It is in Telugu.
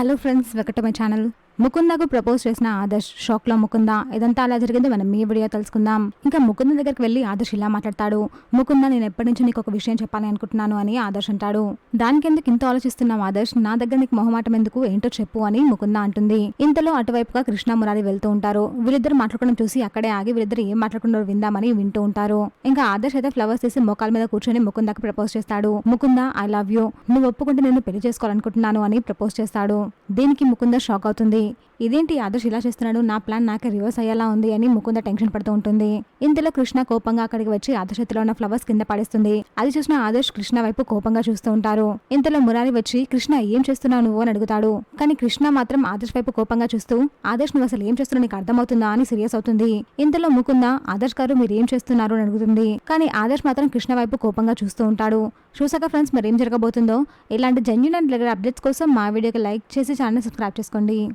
Hello friends, welcome to my channel. ముకుందకు ప్రపోజ్ చేసిన ఆదర్శ్ షాక్ లో ముకుంద. ఇదంతా అలా జరిగిందో మనం ఈ వీడియో తెలుసుకుందాం. ఇంకా ముకుంద దగ్గరికి వెళ్లి ఆదర్శ్ ఇలా మాట్లాడతాడు. ముకుంద, నేను ఎప్పటి నుంచి నీకు ఒక విషయం చెప్పాలి అనుకుంటున్నాను అని ఆదర్శ్ అంటాడు. దానికి ఎందుకు ఇంత ఆలోచిస్తున్నావు ఆదర్శ్, నా దగ్గర నీకు మొహమాటం ఎందుకు, ఏంటో చెప్పు అని ముకుంద అంటుంది. ఇంతలో అటువైపుగా కృష్ణ మురారి వెళ్తూ ఉంటారు. వీళ్ళిద్దరు మాట్లాడుకోవడం చూసి అక్కడే ఆగి వీళ్ళిద్దరు ఏం మాట్లాడుకున్నారో విందామని వింటూ ఉంటారు. ఇంకా ఆదర్శ్ అయితే ఫ్లవర్స్ తీసి మోకాల మీద కూర్చొని ముకుందకు ప్రపోజ్ చేస్తాడు. ముకుంద, ఐ లవ్ యూ, నువ్వు ఒప్పుకుంటే నేను పెళ్లి చేసుకోవాలనుకుంటున్నాను అని ప్రపోజ్ చేస్తాడు. దీనికి ముకుంద షాక్ అవుతుంది. ఇదేంటి ఆదర్శ్ ఇలా చేస్తున్నాడు, నా ప్లాన్ నాకే రివర్స్ అయ్యేలా ఉంది అని ముకుంద టెన్షన్ పడుతూ ఉంటుంది. ఇంతలో కృష్ణ కోపంగా అక్కడికి వచ్చి ఆదర్శ్ చేతిలో ఉన్న ఫ్లవర్స్ కింద పడేస్తుంది. అది చూసిన ఆదర్శ్ కృష్ణ వైపు కోపంగా చూస్తూ ఉంటారు. ఇంతలో మురారి వచ్చి, కృష్ణ ఏం చేస్తున్నావు నువ్వు అని అడుగుతాడు. కానీ కృష్ణ మాత్రం ఆదర్శ్ వైపు కోపంగా చూస్తూ, ఆదర్శ్ నువ్వు అసలు ఏం చేస్తున్నావు, నీకు అర్థమవుతుందా అని సీరియస్ అవుతుంది. ఇంతలో ముకుంద, ఆదర్శ్ గారు మీరు ఏం చేస్తున్నారు అని అడుగుతుంది. కానీ ఆదర్శ్ మాత్రం కృష్ణ వైపు కోపంగా చూస్తూ ఉంటాడు. చూసాక ఫ్రెండ్స్, మరి ఏం జరగబోతుందో, ఇలాంటి జెన్యూన్ అండ్ రెగ్యులర్ అప్డేట్స్ కోసం మా వీడియోకి లైక్ చేసి ఛానల్ సబ్స్క్రైబ్ చేసుకోండి.